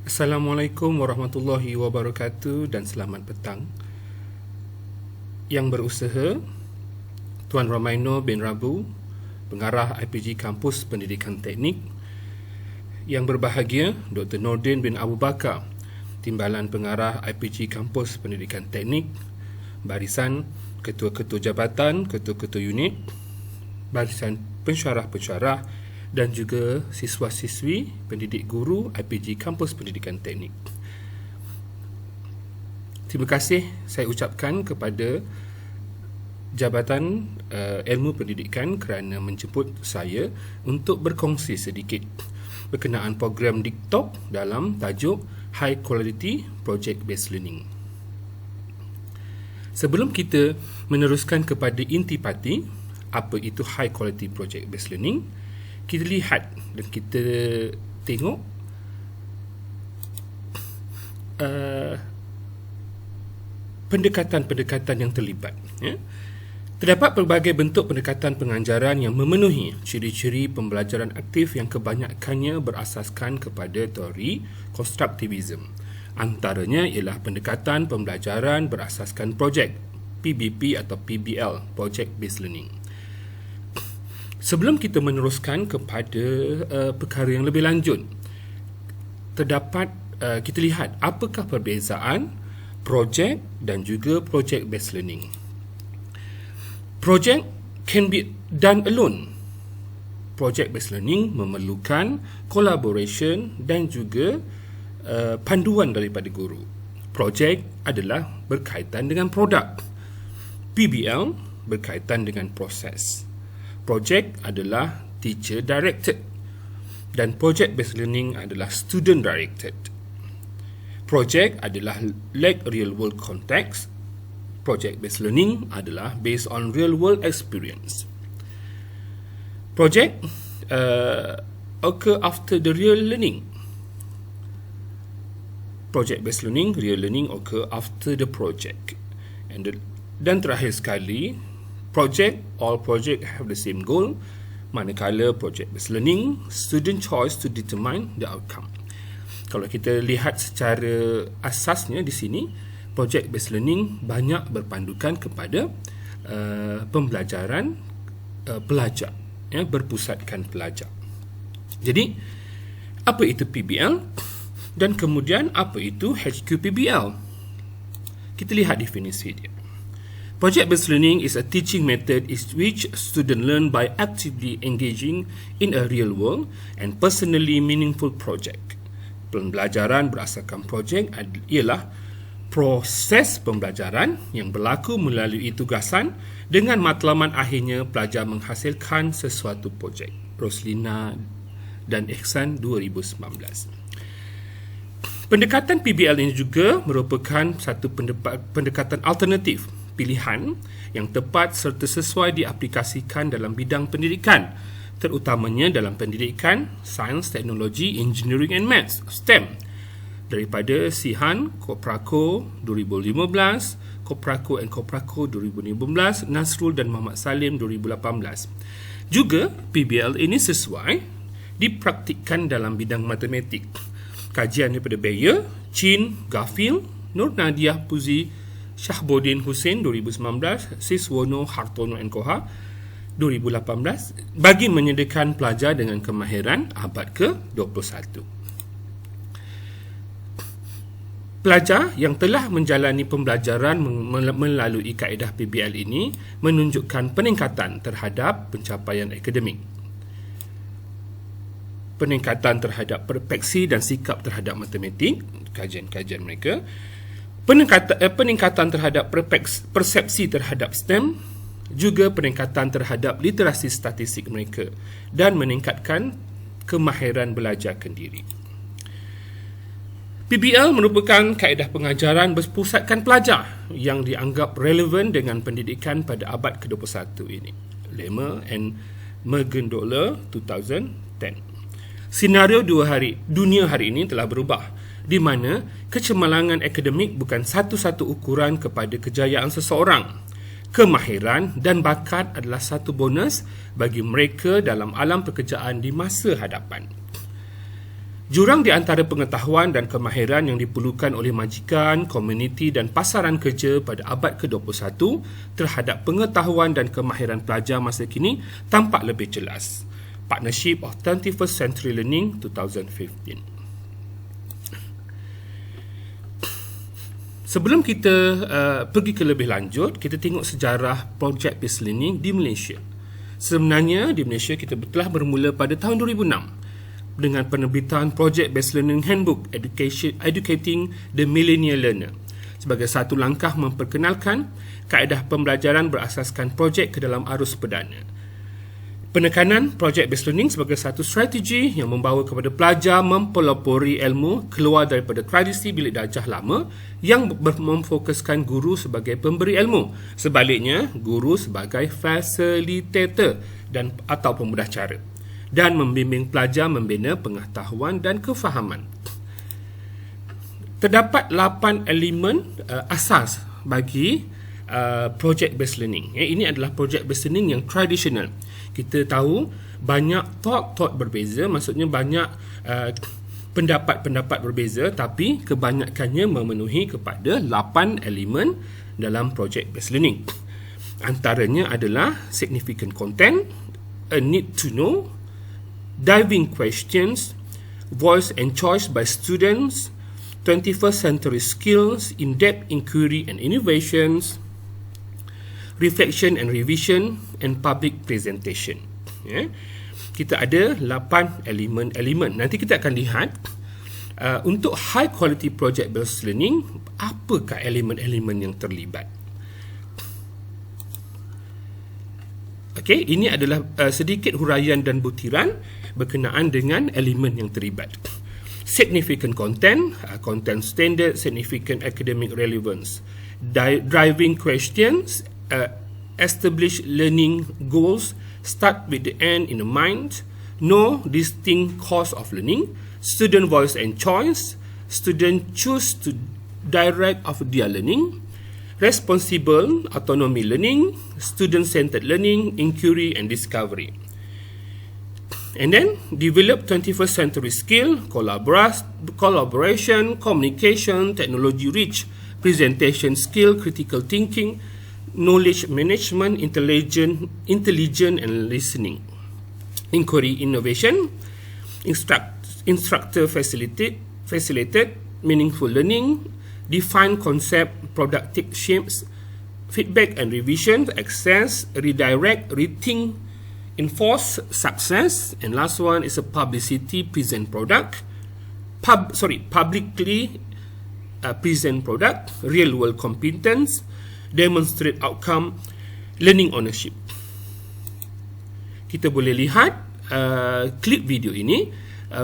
Assalamualaikum warahmatullahi wabarakatuh dan selamat petang. Yang berusaha Tuan Romaino bin Rabu, Pengarah IPG Kampus Pendidikan Teknik. Yang berbahagia Dr. Nordin bin Abu Bakar, Timbalan Pengarah IPG Kampus Pendidikan Teknik. Barisan Ketua-Ketua Jabatan, Ketua-Ketua Unit, Barisan Pensyarah-Pensyarah dan juga siswa-siswi pendidik guru IPG Kampus Pendidikan Teknik. Terima kasih saya ucapkan kepada Jabatan Ilmu Pendidikan kerana menjemput saya untuk berkongsi sedikit berkenaan program DIKTOK dalam tajuk High Quality Project Based Learning. Sebelum kita meneruskan kepada intipati apa itu High Quality Project Based Learning, kita lihat dan kita tengok pendekatan-pendekatan yang terlibat. Terdapat pelbagai bentuk pendekatan pengajaran yang memenuhi ciri-ciri pembelajaran aktif yang kebanyakannya berasaskan kepada teori konstruktivism. Antaranya ialah pendekatan pembelajaran berasaskan projek, PBP atau PBL, Project Based Learning. Sebelum kita meneruskan kepada perkara yang lebih lanjut, terdapat kita lihat apakah perbezaan project dan juga project based learning. Project can be done alone. Project based learning memerlukan collaboration dan juga panduan daripada guru. Project adalah berkaitan dengan produk. PBL berkaitan dengan proses. Project adalah teacher directed dan project based learning adalah student directed. Project adalah lack real world context. Project based learning adalah based on real world experience. Project occur after the real learning. Project based learning, real learning occur after the project. Dan terakhir sekali, all project have the same goal, manakala project based learning, student choice to determine the outcome. Kalau kita lihat secara asasnya di sini, project based learning banyak berpandukan kepada pembelajaran pelajar, berpusatkan pelajar. Jadi, apa itu PBL dan kemudian apa itu HQPBL? Kita lihat definisi dia. Project-based learning is a teaching method in which students learn by actively engaging in a real world and personally meaningful project. Pembelajaran berasaskan projek ialah proses pembelajaran yang berlaku melalui tugasan dengan matlamat akhirnya pelajar menghasilkan sesuatu projek. Roslina dan Ihsan 2019. Pendekatan PBL ini juga merupakan satu pendekatan alternatif pilihan yang tepat serta sesuai diaplikasikan dalam bidang pendidikan, terutamanya dalam pendidikan, sains, teknologi, engineering and maths, STEM, daripada Sihan, Koprako 2015, Koprako and Koprako 2015, Nasrul dan Muhammad Salim 2018. Juga PBL ini sesuai dipraktikkan dalam bidang matematik. Kajian daripada Bayer, Chin, Garfield, Nur Nadiah Puzi, Syahbudin Hussein 2019, Siswono, Hartono and Koha 2018 bagi menyediakan pelajar dengan kemahiran abad ke-21. Pelajar yang telah menjalani pembelajaran melalui kaedah PBL ini menunjukkan peningkatan terhadap pencapaian akademik, peningkatan terhadap perspektif dan sikap terhadap matematik, kajian-kajian mereka, peningkatan terhadap persepsi terhadap STEM, juga peningkatan terhadap literasi statistik mereka dan meningkatkan kemahiran belajar kendiri. PBL merupakan kaedah pengajaran berpusatkan pelajar yang dianggap relevan dengan pendidikan pada abad ke-21 ini. Lemmer and Mergendola 2010. Senario dunia hari ini telah berubah, di mana kecemerlangan akademik bukan satu-satu ukuran kepada kejayaan seseorang. Kemahiran dan bakat adalah satu bonus bagi mereka dalam alam pekerjaan di masa hadapan. Jurang di antara pengetahuan dan kemahiran yang diperlukan oleh majikan, komuniti dan pasaran kerja pada abad ke-21 terhadap pengetahuan dan kemahiran pelajar masa kini tampak lebih jelas. Partnership of 21st Century Learning 2015. Sebelum kita pergi ke lebih lanjut, kita tengok sejarah Project Based Learning di Malaysia. Sebenarnya di Malaysia kita telah bermula pada tahun 2006 dengan penerbitan Project Based Learning Handbook Educating the Millennial Learner sebagai satu langkah memperkenalkan kaedah pembelajaran berasaskan projek ke dalam arus perdana. Penekanan Project Based Learning sebagai satu strategi yang membawa kepada pelajar mempelopori ilmu keluar daripada tradisi bilik darjah lama yang memfokuskan guru sebagai pemberi ilmu. Sebaliknya, guru sebagai facilitator dan atau pemudah cara dan membimbing pelajar membina pengetahuan dan kefahaman. Terdapat 8 elemen asas bagi Project Based Learning. Ini adalah Project Based Learning yang tradisional. Kita tahu banyak thought berbeza, maksudnya banyak pendapat-pendapat berbeza, tapi kebanyakannya memenuhi kepada 8 elemen dalam Project Based Learning. Antaranya adalah significant content, a need to know, diving questions, voice and choice by students, 21st century skills, in-depth inquiry and innovations, reflection and revision, and public presentation. Kita ada 8 elemen-elemen. Nanti kita akan lihat untuk high quality project based learning, apakah elemen-elemen yang terlibat. Okey, ini adalah sedikit huraian dan butiran berkenaan dengan elemen yang terlibat. Significant content, content standard, significant academic relevance, driving questions, establish learning goals, start with the end in the mind, know distinct cause of learning, student voice and choice, student choose to direct of their learning, responsible autonomy learning, student-centered learning, inquiry and discovery. And then develop 21st century skill, collaboration, communication, technology reach, presentation skill, critical thinking, knowledge management, intelligent and listening, inquiry innovation, instructor facilitated, meaningful learning, define concept, productive shapes, feedback and revision, access, redirect, rethink, enforce, success, and last one is a publicity, present product, publicly present product, real world competence, demonstrate outcome, learning ownership. Kita boleh lihat klip video ini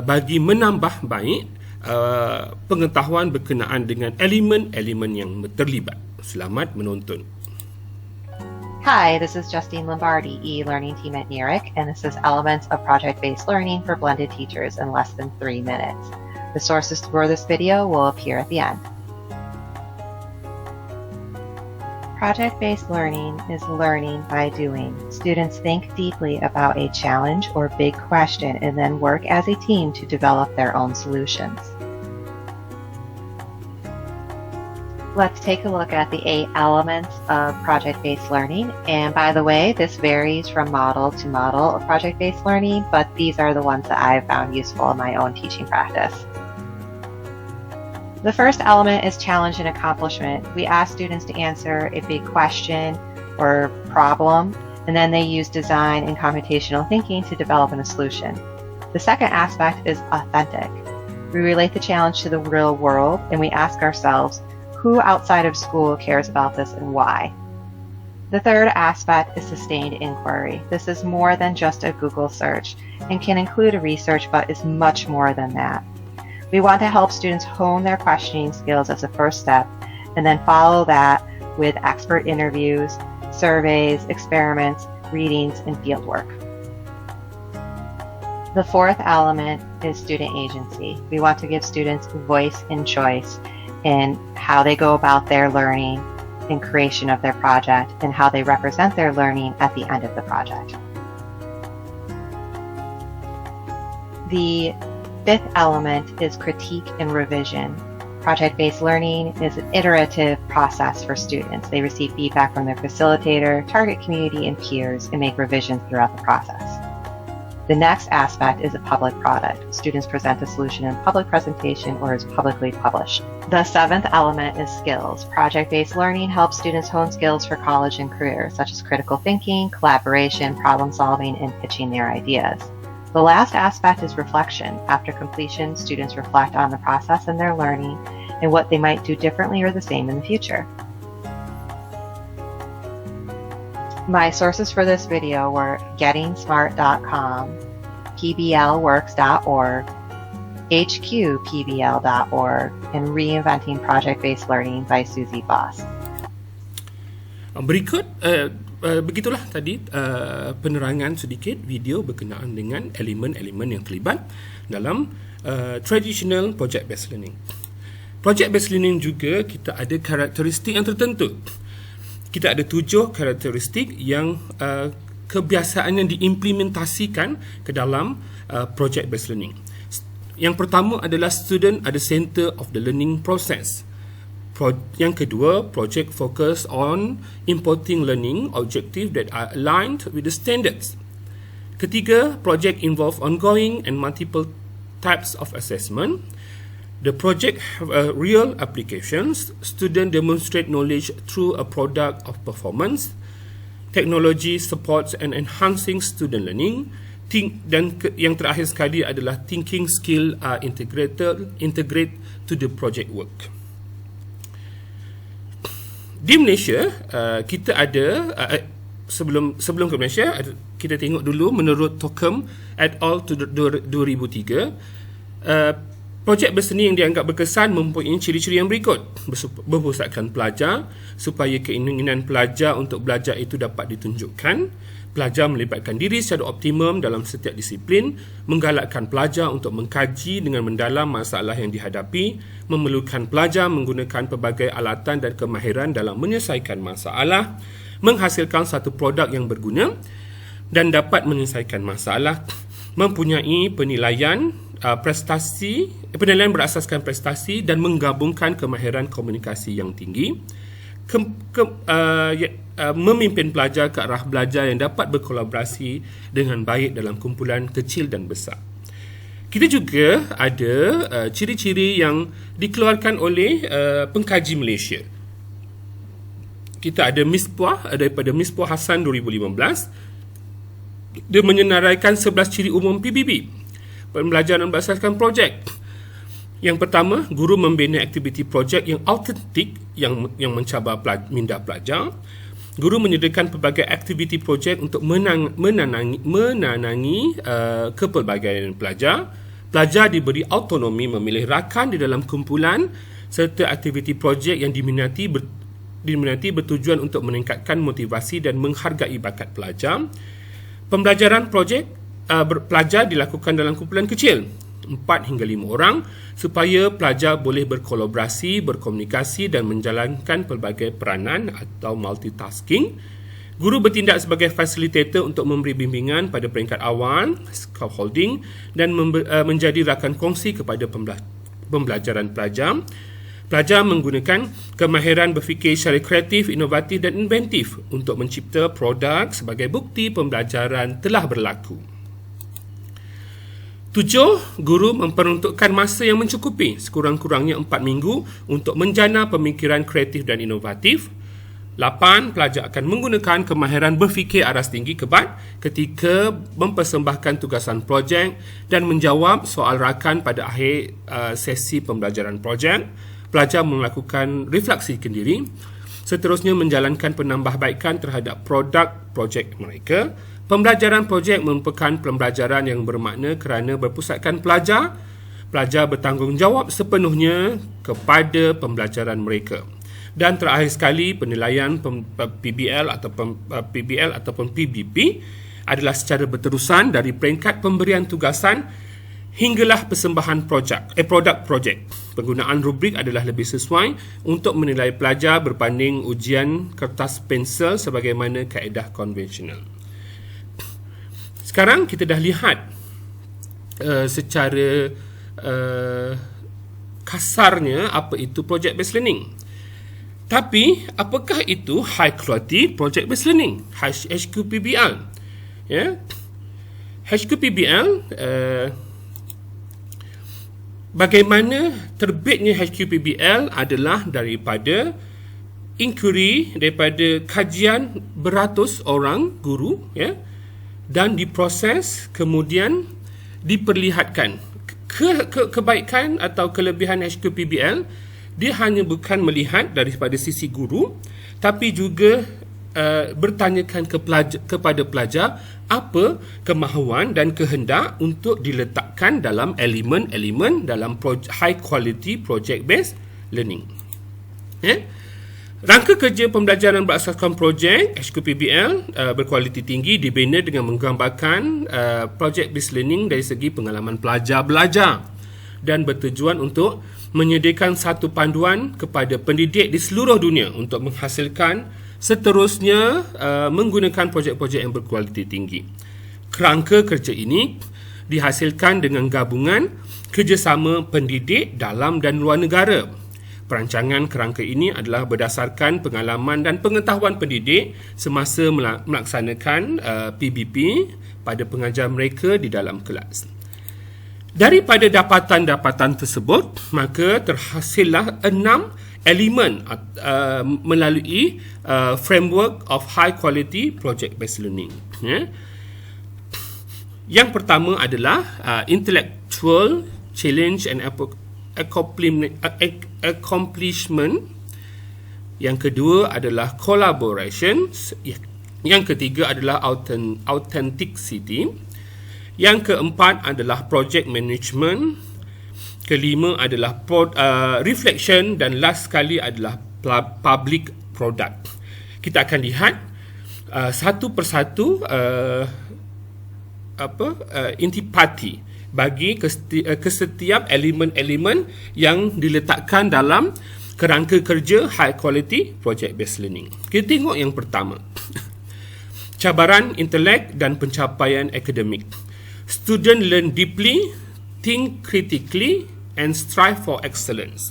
bagi menambah baik pengetahuan berkenaan dengan elemen-elemen yang terlibat. Selamat menonton. Hi, this is Justine Lombardi, e-learning team at NERIC, and this is Elements of Project-Based Learning for Blended Teachers in less than 3 minutes. The sources for this video will appear at the end. Project-based learning is learning by doing. Students think deeply about a challenge or big question and then work as a team to develop their own solutions. Let's take a look at the 8 elements of project-based learning. And by the way, this varies from model to model of project-based learning, but these are the ones that I've found useful in my own teaching practice. The first element is challenge and accomplishment. We ask students to answer a big question or problem, and then they use design and computational thinking to develop a solution. The second aspect is authentic. We relate the challenge to the real world, and we ask ourselves, who outside of school cares about this and why? The third aspect is sustained inquiry. This is more than just a Google search and can include a research, but is much more than that. We want to help students hone their questioning skills as a first step, and then follow that with expert interviews, surveys, experiments, readings, and fieldwork. The fourth element is student agency. We want to give students voice and choice in how they go about their learning and creation of their project, and how they represent their learning at the end of the project. The fifth element is critique and revision. Project-based learning is an iterative process for students. They receive feedback from their facilitator, target community, and peers, and make revisions throughout the process. The next aspect is a public product. Students present a solution in public presentation or is publicly published. The seventh element is skills. Project-based learning helps students hone skills for college and career, such as critical thinking, collaboration, problem solving, and pitching their ideas. The last aspect is reflection. After completion, students reflect on the process and their learning and what they might do differently or the same in the future. My sources for this video were gettingsmart.com, pblworks.org, hqpbl.org, and Reinventing Project-Based Learning by Susie Voss. Berikut begitulah tadi penerangan sedikit video berkenaan dengan elemen-elemen yang terlibat dalam traditional project-based learning. Project-based learning juga kita ada karakteristik yang tertentu. Kita ada 7 karakteristik yang kebiasaan yang diimplementasikan ke dalam project-based learning. Yang pertama adalah student at the center of the learning process. Yang kedua, project focus on importing learning objective that are aligned with the standards. Ketiga, project involve ongoing and multiple types of assessment. The project have real applications. Student demonstrate knowledge through a product of performance. Technology supports and enhancing student learning. Dan yang terakhir sekali adalah thinking skill are integrate to the project work. Di Malaysia, kita ada sebelum ke Malaysia, kita tengok dulu menurut Tokum et al. 2003, projek-based learning yang dianggap berkesan mempunyai ciri-ciri yang berikut. Berpusatkan pelajar supaya keinginan pelajar untuk belajar itu dapat ditunjukkan. Pelajar melibatkan diri secara optimum dalam setiap disiplin, menggalakkan pelajar untuk mengkaji dengan mendalam masalah yang dihadapi, memerlukan pelajar menggunakan pelbagai alatan dan kemahiran dalam menyelesaikan masalah, menghasilkan satu produk yang berguna dan dapat menyelesaikan masalah, mempunyai penilaian berasaskan prestasi dan menggabungkan kemahiran komunikasi yang tinggi, memimpin pelajar ke arah belajar yang dapat berkolaborasi dengan baik dalam kumpulan kecil dan besar. Kita juga ada ciri-ciri yang dikeluarkan oleh pengkaji Malaysia. Kita ada Misbah daripada Misbah Hassan 2015. Dia menyenaraikan 11 ciri umum PBB. Pembelajaran berdasarkan projek. Yang pertama, guru membina aktiviti projek yang autentik yang mencabar minda pelajar. Guru menyediakan pelbagai aktiviti projek untuk menanangi kepelbagaian pelajar. Pelajar diberi autonomi memilih rakan di dalam kumpulan serta aktiviti projek yang diminati bertujuan untuk meningkatkan motivasi dan menghargai bakat pelajar. Pembelajaran projek pelajar dilakukan dalam kumpulan kecil 4 hingga 5 orang supaya pelajar boleh berkolaborasi, berkomunikasi dan menjalankan pelbagai peranan atau multitasking. Guru bertindak sebagai fasilitator untuk memberi bimbingan pada peringkat awal, scaffolding dan menjadi rakan kongsi kepada pembelajaran pelajar. Pelajar menggunakan kemahiran berfikir secara kreatif, inovatif dan inventif untuk mencipta produk sebagai bukti pembelajaran telah berlaku. 7. Guru memperuntukkan masa yang mencukupi, sekurang-kurangnya 4 minggu untuk menjana pemikiran kreatif dan inovatif. 8. Pelajar akan menggunakan kemahiran berfikir aras tinggi ketika mempersembahkan tugasan projek dan menjawab soal rakan pada akhir sesi pembelajaran projek. Pelajar melakukan refleksi kendiri. Seterusnya menjalankan penambahbaikan terhadap produk projek mereka. Pembelajaran projek merupakan pembelajaran yang bermakna kerana berpusatkan pelajar. Pelajar bertanggungjawab sepenuhnya kepada pembelajaran mereka. Dan terakhir sekali, penilaian PBL ataupun PBP adalah secara berterusan dari peringkat pemberian tugasan hinggalah persembahan produk projek. Penggunaan rubrik adalah lebih sesuai untuk menilai pelajar berbanding ujian kertas pensel sebagaimana kaedah konvensional. Sekarang kita dah lihat secara kasarnya apa itu project based learning. Tapi apakah itu high quality project based learning, HQPBL? Ya, HQPBL, bagaimana terbitnya HQPBL adalah daripada inquiry, daripada kajian beratus orang guru, ya, dan diproses kemudian diperlihatkan kebaikan atau kelebihan HQPBL. Dia hanya bukan melihat daripada sisi guru, tapi juga bertanyakan kepada pelajar apa kemahuan dan kehendak untuk diletakkan dalam elemen-elemen dalam high quality project based learning. Rangka kerja pembelajaran berasaskan projek HQPBL berkualiti tinggi dibina dengan menggambarkan project based learning dari segi pengalaman pelajar belajar dan bertujuan untuk menyediakan satu panduan kepada pendidik di seluruh dunia untuk menghasilkan seterusnya menggunakan projek-projek yang berkualiti tinggi. Kerangka kerja ini dihasilkan dengan gabungan kerjasama pendidik dalam dan luar negara. Perancangan kerangka ini adalah berdasarkan pengalaman dan pengetahuan pendidik semasa melaksanakan PBP pada pengajar mereka di dalam kelas. Daripada dapatan-dapatan tersebut, maka terhasillah 6 elemen melalui framework of high quality project based learning. Yang pertama adalah intellectual challenge and accomplishment. Yang kedua adalah collaboration. Yang ketiga adalah authenticity. Yang keempat adalah project management. Kelima adalah reflection, dan last sekali adalah public product. Kita akan lihat satu persatu intipati bagi kesetiap elemen-elemen yang diletakkan dalam kerangka kerja high quality project based learning. Kita tengok yang pertama. Cabaran intelek dan pencapaian akademik. Student learn deeply, think critically and strive for excellence.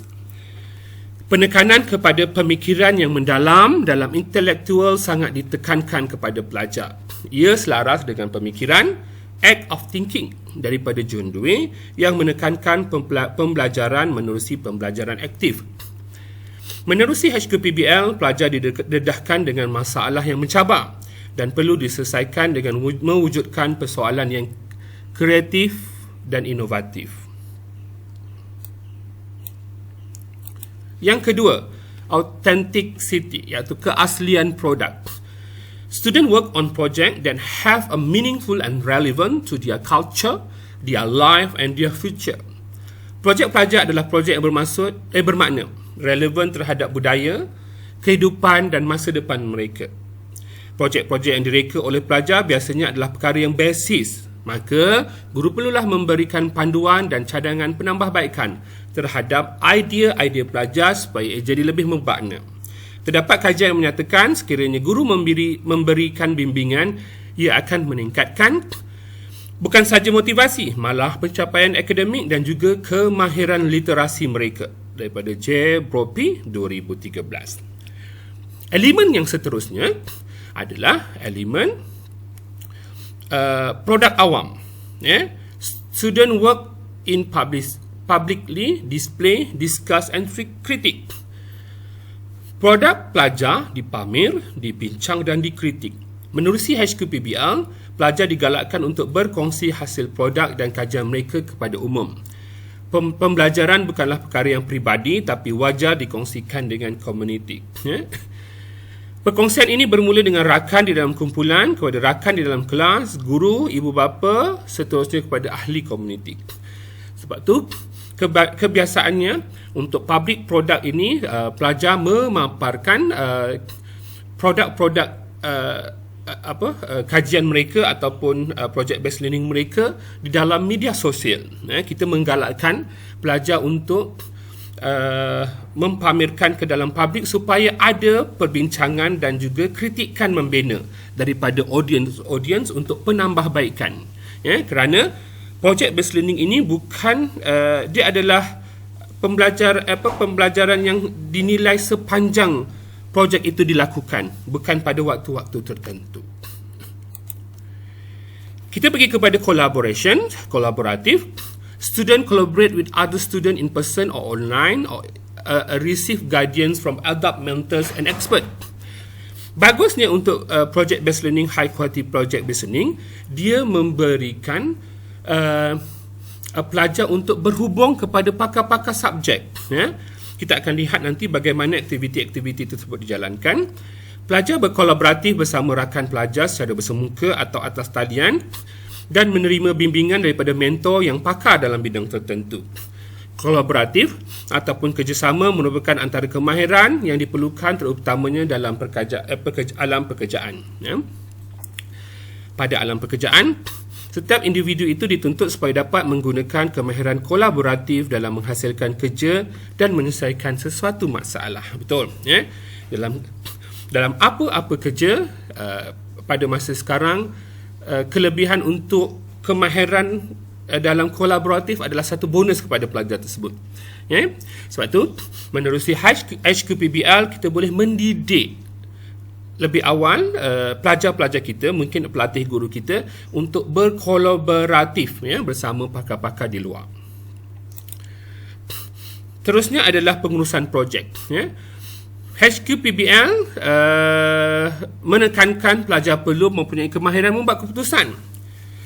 Penekanan kepada pemikiran yang mendalam dalam intelektual sangat ditekankan kepada pelajar. Ia selaras dengan pemikiran act of thinking daripada John Dewey yang menekankan pembelajaran menerusi pembelajaran aktif. Menerusi HQPBL, pelajar didedahkan dengan masalah yang mencabar dan perlu diselesaikan dengan mewujudkan persoalan yang kreatif dan inovatif. Yang kedua, authenticity, iaitu keaslian produk. Student work on project that have a meaningful and relevant to their culture, their life and their future. Projek pelajar adalah projek yang bermakna, relevan terhadap budaya, kehidupan dan masa depan mereka. Projek-projek yang direka oleh pelajar biasanya adalah perkara yang basis. Maka, guru perlulah memberikan panduan dan cadangan penambahbaikan terhadap idea-idea pelajar supaya ia jadi lebih bermakna. Terdapat kajian yang menyatakan sekiranya guru memberikan bimbingan, ia akan meningkatkan bukan sahaja motivasi, malah pencapaian akademik dan juga kemahiran literasi mereka. Daripada J. Brophy 2013. Elemen yang seterusnya adalah elemen produk awam. Student work in publicly display, discuss and kritik. Produk pelajar dipamer, dibincang dan dikritik. Menerusi HQPBL, pelajar digalakkan untuk berkongsi hasil produk dan kajian mereka kepada umum. Pembelajaran bukanlah perkara yang peribadi tapi wajar dikongsikan dengan komuniti. Perkongsian ini bermula dengan rakan di dalam kumpulan, kepada rakan di dalam kelas, guru, ibu bapa, seterusnya kepada ahli komuniti. Sebab tu kebiasaannya untuk public product ini, pelajar memaparkan produk-produk kajian mereka ataupun project based learning mereka di dalam media sosial. Kita menggalakkan pelajar untuk mempamerkan ke dalam publik supaya ada perbincangan dan juga kritikan membina daripada audience untuk penambahbaikan. Kerana project based learning ini bukan dia adalah pembelajaran yang dinilai sepanjang projek itu dilakukan, bukan pada waktu-waktu tertentu. Kita pergi kepada collaboration, kolaboratif. Student collaborate with other student in person or online or receive guidance from adult mentors and expert. Bagusnya untuk project based learning, high quality project based learning, dia memberikan pelajar untuk berhubung kepada pakar-pakar subjek. Ya. Kita akan lihat nanti bagaimana aktiviti-aktiviti tersebut dijalankan. Pelajar berkolaboratif bersama rakan pelajar secara bersemuka atau atas talian dan menerima bimbingan daripada mentor yang pakar dalam bidang tertentu. Kolaboratif ataupun kerjasama merupakan antara kemahiran yang diperlukan terutamanya dalam alam pekerjaan. Ya. Pada alam pekerjaan, setiap individu itu dituntut supaya dapat menggunakan kemahiran kolaboratif dalam menghasilkan kerja dan menyelesaikan sesuatu masalah. Betul. Ya. Dalam apa-apa kerja pada masa sekarang, kelebihan untuk kemahiran dalam kolaboratif adalah satu bonus kepada pelajar tersebut. Ya? Sebab itu, menerusi HQPBL, kita boleh mendidik lebih awal pelajar-pelajar kita, mungkin pelatih guru kita, untuk berkolaboratif ya, bersama pakar-pakar di luar. Terusnya adalah pengurusan projek. Ya? HQPBL menekankan pelajar perlu mempunyai kemahiran membuat keputusan.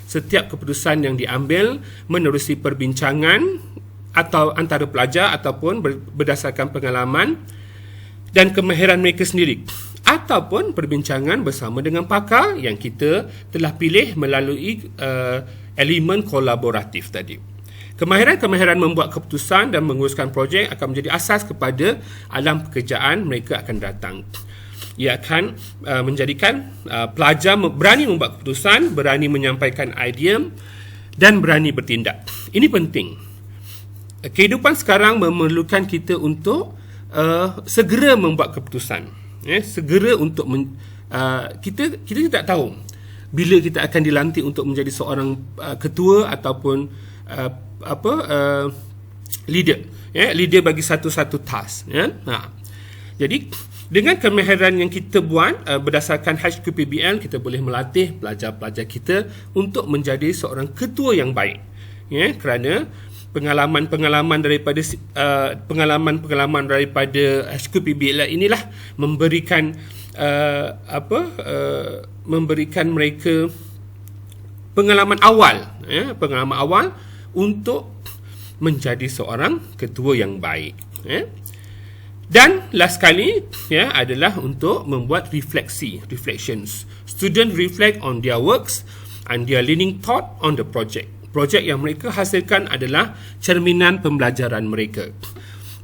Setiap keputusan yang diambil menerusi perbincangan atau antara pelajar ataupun berdasarkan pengalaman dan kemahiran mereka sendiri, ataupun perbincangan bersama dengan pakar yang kita telah pilih melalui elemen kolaboratif tadi. Kemahiran-kemahiran membuat keputusan dan menguruskan projek akan menjadi asas kepada alam pekerjaan mereka akan datang. Ia akan menjadikan pelajar berani membuat keputusan, berani menyampaikan idea dan berani bertindak. Ini penting. Kehidupan sekarang memerlukan kita untuk segera membuat keputusan. Segera untuk kita tidak tahu bila kita akan dilantik untuk menjadi seorang ketua ataupun leader. Leader bagi satu-satu task. Jadi dengan kemahiran yang kita buat berdasarkan HQPBL, kita boleh melatih pelajar-pelajar kita untuk menjadi seorang ketua yang baik. Ya, kerana pengalaman-pengalaman daripada HQPBL inilah memberikan memberikan mereka pengalaman awal untuk menjadi seorang ketua yang baik. Ya. Dan last sekali adalah untuk membuat reflections. Student reflect on their works and their learning thought on the project. Projek yang mereka hasilkan adalah cerminan pembelajaran mereka.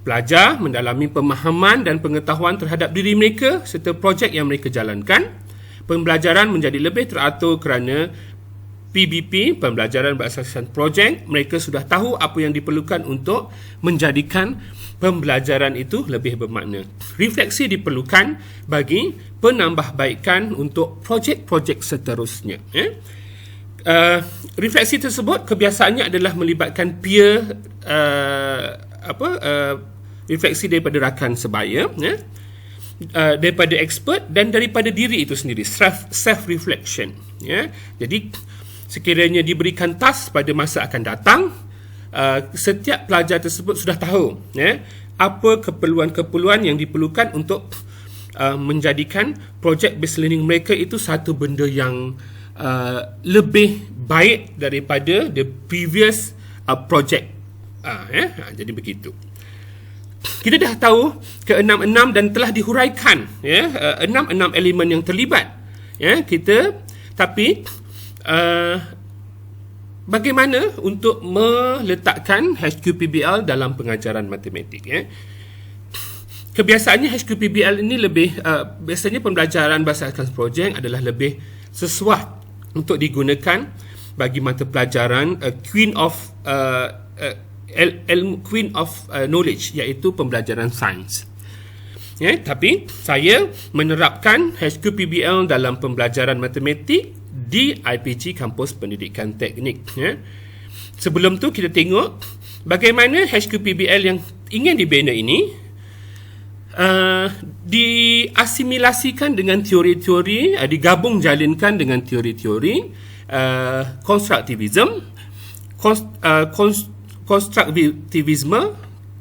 Pelajar mendalami pemahaman dan pengetahuan terhadap diri mereka serta projek yang mereka jalankan. Pembelajaran menjadi lebih teratur kerana PBP, pembelajaran berasaskan projek, mereka sudah tahu apa yang diperlukan untuk menjadikan pembelajaran itu lebih bermakna. Refleksi diperlukan bagi penambahbaikan untuk projek-projek seterusnya. Refleksi tersebut kebiasaannya adalah melibatkan peer refleksi daripada rakan sebaya, daripada expert dan daripada diri itu sendiri, self-reflection. Jadi sekiranya diberikan task pada masa akan datang, setiap pelajar tersebut sudah tahu apa keperluan-keperluan yang diperlukan untuk menjadikan project based learning mereka itu satu benda yang lebih baik daripada the previous project. Jadi begitu. Kita dah tahu ke-6 dan telah dihuraikan 6 elemen yang terlibat. Tapi bagaimana untuk meletakkan HQPBL dalam pengajaran matematik? Kebiasaannya HQPBL ini lebih biasanya pembelajaran berdasarkan projek adalah lebih sesuai untuk digunakan bagi mata pelajaran Queen of Knowledge, iaitu pembelajaran sains. Tapi saya menerapkan HQPBL dalam pembelajaran matematik di IPG Kampus Pendidikan Teknik. Sebelum tu kita tengok bagaimana HQPBL yang ingin dibina ini diasimilasikan dengan teori-teori, digabung jalinkan dengan teori-teori konstruktivisme, konstruktivisme,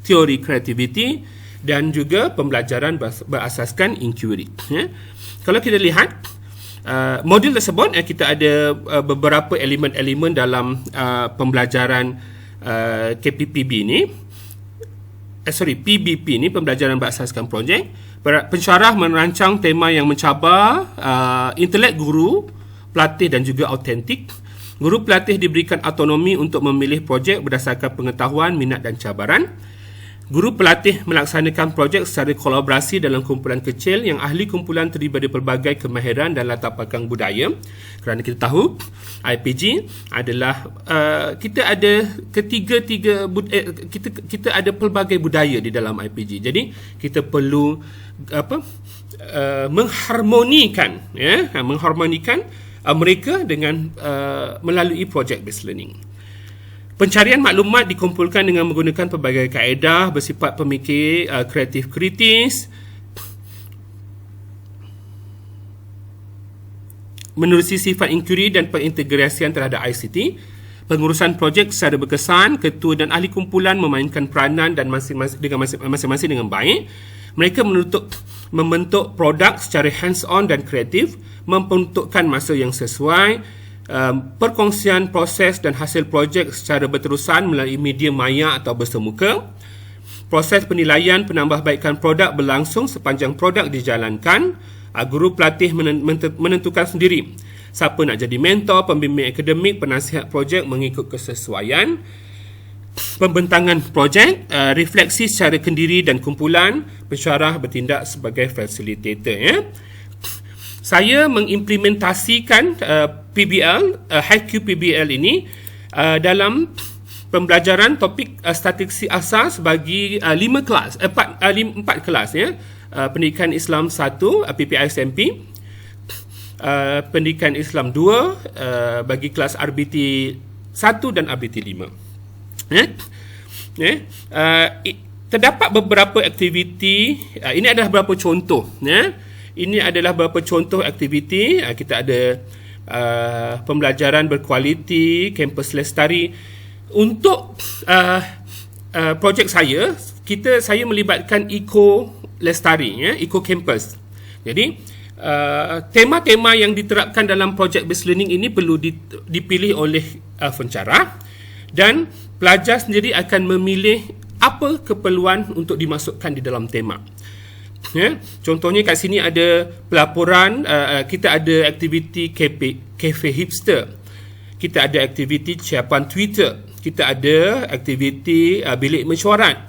teori kreativiti dan juga pembelajaran berasaskan inquiry. Kalau kita lihat modul tersebut, kita ada beberapa elemen-elemen dalam pembelajaran KPPB ni. PBP ni, pembelajaran berasaskan projek. Pensyarah merancang tema yang mencabar intelek guru, pelatih dan juga autentik. Guru pelatih diberikan autonomi untuk memilih projek berdasarkan pengetahuan, minat dan cabaran. Guru pelatih melaksanakan projek secara kolaborasi dalam kumpulan kecil yang ahli kumpulan terdiri dari pelbagai kemahiran dan latar belakang budaya. Kerana kita tahu IPG adalah kita ada kita ada pelbagai budaya di dalam IPG. Jadi kita perlu mengharmonikan mereka dengan melalui project based learning. Pencarian maklumat dikumpulkan dengan menggunakan pelbagai kaedah bersifat pemikir kreatif kritis, menerusi sifat inquiry dan pengintegrasian terhadap ICT. Pengurusan projek secara berkesan, ketua dan ahli kumpulan memainkan peranan dan masing-masing dengan baik. Mereka membentuk produk secara hands-on dan kreatif, memperuntukkan masa yang sesuai, perkongsian proses dan hasil projek secara berterusan melalui media maya atau bersemuka. Proses penilaian penambahbaikan produk berlangsung sepanjang produk dijalankan. Guru pelatih menentukan sendiri siapa nak jadi mentor, pembimbing akademik, penasihat projek mengikut kesesuaian. Pembentangan projek, refleksi secara kendiri dan kumpulan. Pensyarah bertindak sebagai fasilitator. Saya mengimplementasikan HQPBL ini dalam pembelajaran topik statistik asas bagi 4 kelas pendidikan Islam 1 PPI SMP, pendidikan Islam 2 bagi kelas RBT 1 dan RBT 5. Terdapat beberapa aktiviti, ini adalah beberapa contoh. Ini adalah beberapa contoh aktiviti. Kita ada pembelajaran berkualiti, kampus lestari. Untuk projek saya melibatkan eco lestari, eco campus. Jadi tema-tema yang diterapkan dalam project based learning ini perlu dipilih oleh pensyarah, dan pelajar sendiri akan memilih apa keperluan untuk dimasukkan di dalam tema. Contohnya kat sini ada pelaporan, kita ada aktiviti cafe hipster, kita ada aktiviti siapan Twitter, kita ada aktiviti bilik mesyuarat,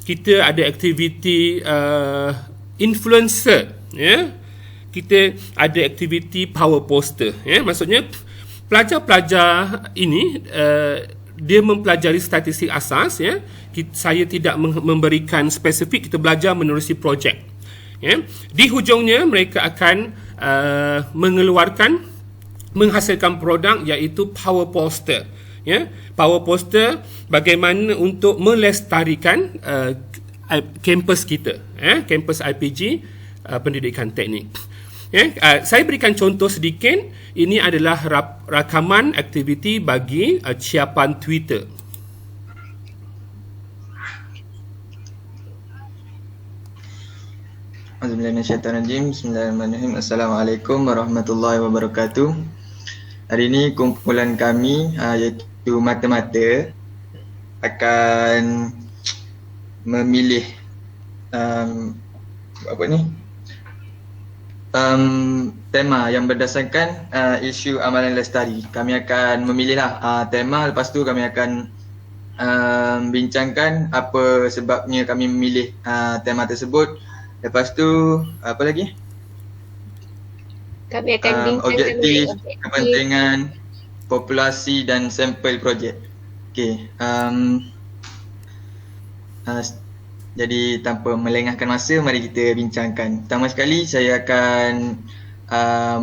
kita ada aktiviti influencer, kita ada aktiviti power poster. Maksudnya pelajar-pelajar ini dia mempelajari statistik asas. Saya tidak memberikan spesifik, kita belajar menerusi projek. Di hujungnya mereka akan menghasilkan produk iaitu power poster. Power poster bagaimana untuk melestarikan kampus kita, kampus IPG pendidikan teknik. Saya berikan contoh sedikit. Ini adalah rakaman aktiviti bagi siapan Twitter. Bismillahirrahmanirrahim. Assalamualaikum warahmatullahi wabarakatuh. Hari ini kumpulan kami iaitu mata-mata akan memilih tema yang berdasarkan isu amalan lestari. Kami akan memilihlah tema, lepas tu kami akan bincangkan apa sebabnya kami memilih tema tersebut. Lepas tu apa lagi? Kami akan objektif, kepentingan, populasi dan sampel projek. Okey. Jadi tanpa melengahkan masa, mari kita bincangkan. Pertama sekali saya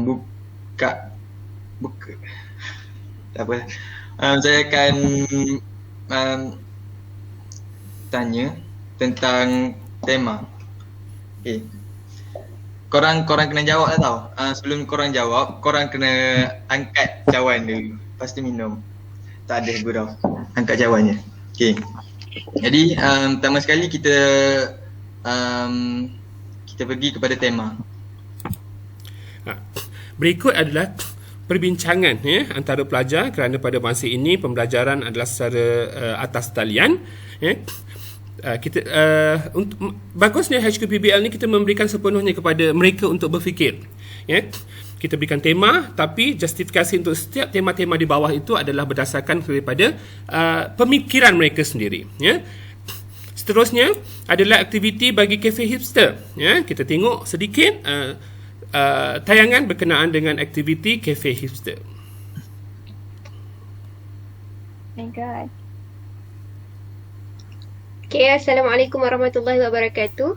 buka Saya akan tanya tentang tema. Okay. Korang kena jawab lah tau. Sebelum korang jawab, korang kena angkat cawan dulu. Lepas tu minum. Tak ada gurau. Angkat cawannya. Okay. Jadi pertama sekali kita pergi kepada tema. Berikut adalah perbincangan antara pelajar kerana pada masa ini pembelajaran adalah secara atas talian. Bagusnya HQPBL ni kita memberikan sepenuhnya kepada mereka untuk berfikir. Kita berikan tema, tapi justifikasi untuk setiap tema-tema di bawah itu adalah berdasarkan daripada pemikiran mereka sendiri. Seterusnya adalah aktiviti bagi kafe hipster. Kita tengok sedikit tayangan berkenaan dengan aktiviti kafe hipster. My God. Okay, Assalamualaikum warahmatullahi wabarakatuh.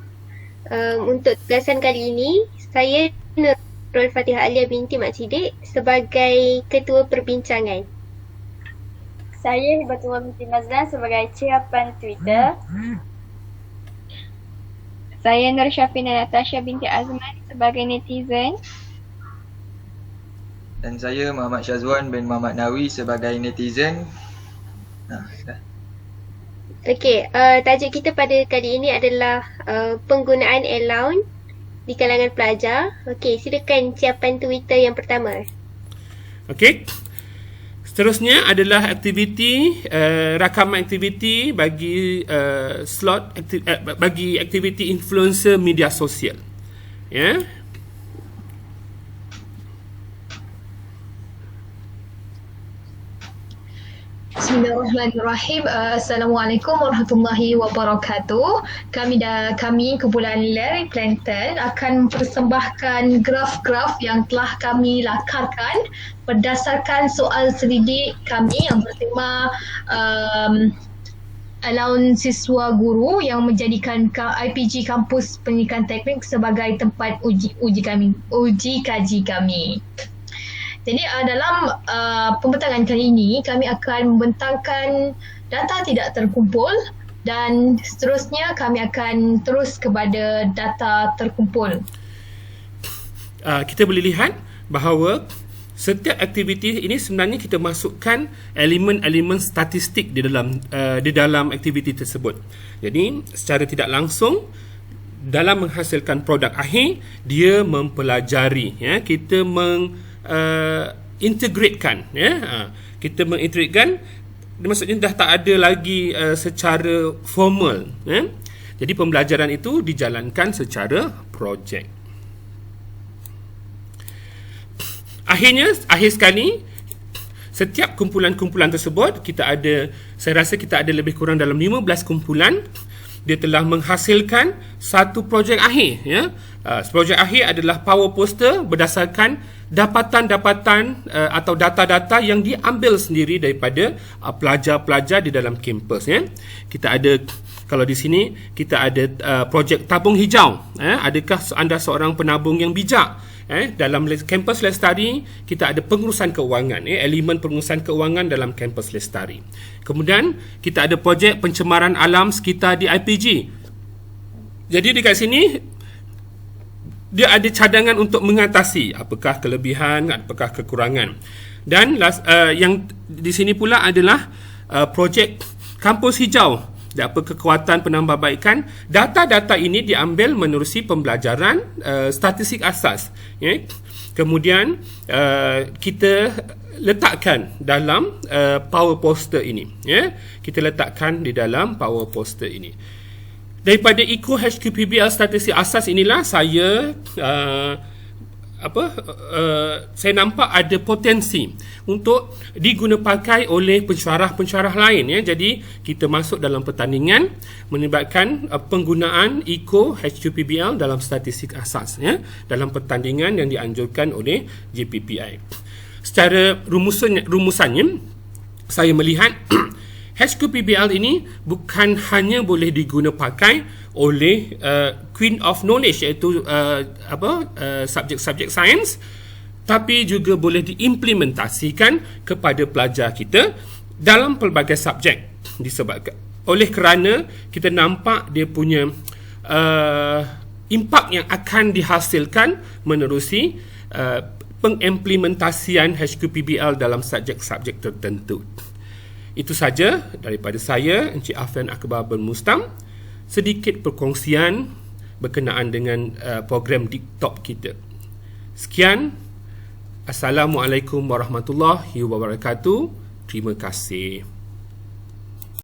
Untuk tugasan kali ini, saya Nurul Fatihah Alia binti Mak Sidik sebagai ketua perbincangan. Saya Hibatullah binti Mazlan sebagai chairman Twitter. Saya Nur Syafina Natasha binti Azman sebagai netizen. Dan saya Muhammad Syazwan bin Muhammad Nawi sebagai netizen. Dah. Okey, tajuk kita pada kali ini adalah penggunaan allowance di kalangan pelajar. Okey, silakan siapkan Twitter yang pertama. Okey. Seterusnya adalah aktiviti rakaman aktiviti bagi bagi aktiviti influencer media sosial. Bismillahirrahmanirrahim. Assalamualaikum warahmatullahi wabarakatuh. Kami kumpulan Larry Plankton akan mempersembahkan graf-graf yang telah kami lakarkan berdasarkan soal selidik kami yang bertema allowance siswa guru yang menjadikan IPG Kampus Pendidikan Teknik sebagai tempat uji kaji kami. Jadi dalam pembentangan kali ini kami akan membentangkan data tidak terkumpul dan seterusnya kami akan terus kepada data terkumpul. Kita boleh lihat bahawa setiap aktiviti ini sebenarnya kita masukkan elemen-elemen statistik di dalam aktiviti tersebut. Jadi secara tidak langsung dalam menghasilkan produk akhir dia mempelajari kita integratekan kita mengintegratekan, maksudnya dah tak ada lagi secara formal jadi pembelajaran itu dijalankan secara projek. Akhir sekali setiap kumpulan-kumpulan tersebut saya rasa kita ada lebih kurang dalam 15 kumpulan. Dia telah menghasilkan satu projek akhir. Projek akhir adalah power poster berdasarkan dapatan-dapatan atau data-data yang diambil sendiri daripada pelajar-pelajar di dalam kampus. Kita ada, kalau di sini kita ada projek tabung hijau. Adakah anda seorang penabung yang bijak? Dalam kampus Lestari kita ada pengurusan keuangan, elemen pengurusan keuangan dalam kampus Lestari. Kemudian kita ada projek pencemaran alam sekitar di IPG. Jadi dekat sini dia ada cadangan untuk mengatasi apakah kelebihan, apakah kekurangan. Dan yang di sini pula adalah projek kampus hijau. Apa kekuatan penambahbaikan. Data-data ini diambil menerusi pembelajaran statistik asas. Kemudian kita letakkan dalam power poster ini. Kita letakkan di dalam power poster ini. Daripada Eco HQPBL statistik asas inilah saya saya nampak ada potensi untuk digunapakai oleh pensyarah-pensyarah lain. Jadi kita masuk dalam pertandingan melibatkan penggunaan Eco HQPBL dalam statistik asas dalam pertandingan yang dianjurkan oleh JPPI. Secara rumusannya saya melihat HQPBL ini bukan hanya boleh digunapakai oleh Queen of Knowledge, iaitu subjek-subjek sains, tapi juga boleh diimplementasikan kepada pelajar kita dalam pelbagai subjek. Disebabkan oleh kerana kita nampak dia punya impak yang akan dihasilkan menerusi pengimplementasian HQPBL dalam subjek-subjek tertentu. Itu saja daripada saya, Encik Afian Akbar bin Mustam, sedikit perkongsian berkenaan dengan program DIKTOP kita. Sekian. Assalamualaikum warahmatullahi wabarakatuh. Terima kasih.